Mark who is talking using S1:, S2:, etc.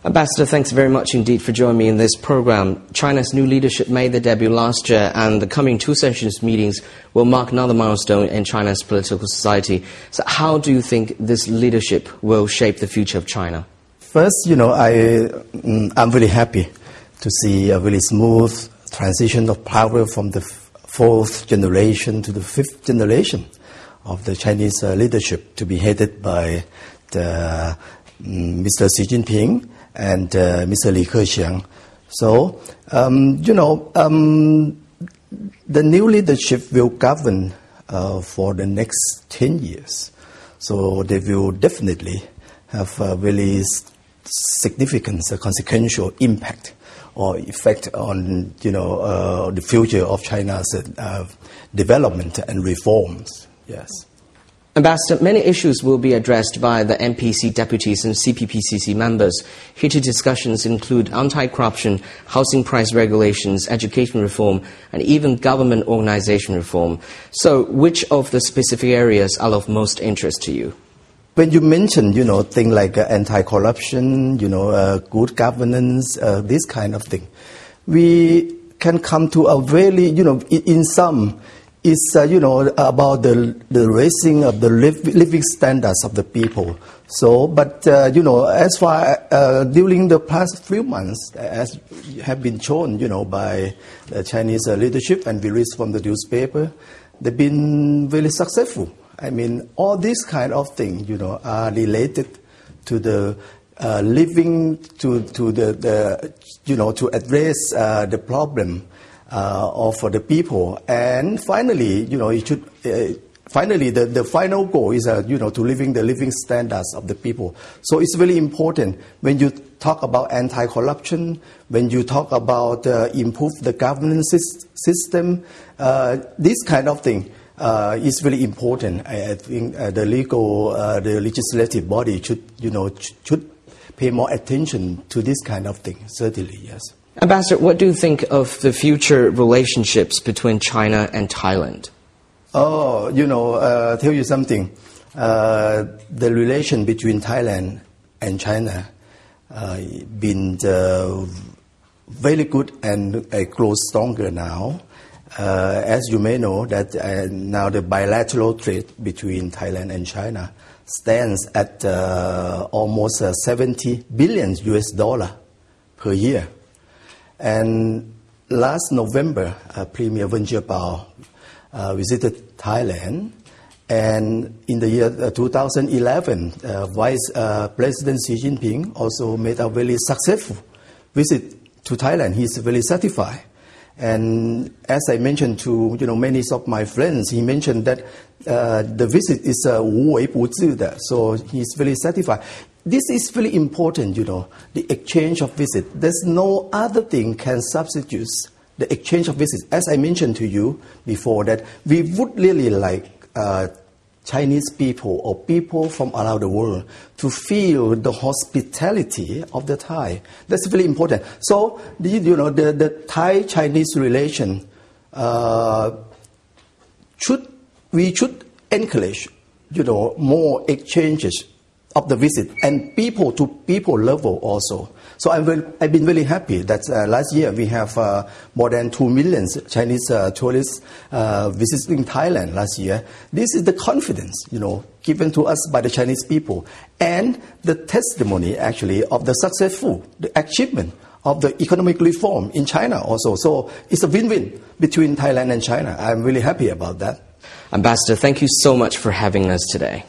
S1: Ambassador, thanks very much indeed for joining me in this program. China's new leadership made their debut last year, and the coming two sessions meetings will mark another milestone in China's political society. So how do you think this leadership will shape the future of China?
S2: First, I'm very happy to see a really smooth transition of power from the fourth generation to the fifth generation of the Chinese leadership, to be headed by Mr. Xi Jinping and Mr. Li Keqiang. So, the new leadership will govern for the next 10 years. So they will definitely have a really significant consequential impact or effect on, the future of China's development and reforms. Yes.
S1: Ambassador, many issues will be addressed by the MPC deputies and CPPCC members. Heated discussions include anti-corruption, housing price regulations, education reform, and even government organization reform. So, which of the specific areas are of most interest to you?
S2: When you mention, things like anti-corruption, good governance, this kind of thing, we can come to a very, in some, it's, about the raising of the living standards of the people. So, but, as far during the past few months, as have been shown, by the Chinese leadership and we read from the newspaper, they've been very successful. I mean, all these kind of things, are related to the living, to address the problem of the people. And finally, it should. Finally, the final goal is, to living the living standards of the people. So it's very important when you talk about anti-corruption, when you talk about improve the governance system, this kind of thing. Is very important. I think the legislative body should pay more attention to this kind of thing. Certainly, yes.
S1: Ambassador, what do you think of the future relationships between China and Thailand?
S2: Oh, tell you something. The relation between Thailand and China been very good and grows stronger now. As you may know, that now the bilateral trade between Thailand and China stands at almost 70 billion US dollar per year. And last November, Premier Wen Jiabao visited Thailand, and in the year 2011, Vice President Xi Jinping also made a very successful visit to Thailand. He's very satisfied. And as I mentioned to many of my friends, he mentioned that the visit is wu wei bu zhi de, so he's very satisfied. This is very important, the exchange of visits. There's no other thing can substitute the exchange of visits. As I mentioned to you before, that we would really like Chinese people or people from around the world to feel the hospitality of the Thai. That's very important. So, the Thai-Chinese relation we should encourage, more exchanges of the visit and people to people level also. So I've been really happy that last year we have more than 2 million Chinese tourists visiting Thailand last year. This is the confidence, given to us by the Chinese people, and the testimony actually of the achievement of the economic reform in China also. So it's a win-win between Thailand and China. I'm really happy about that.
S1: Ambassador, thank you so much for having us today.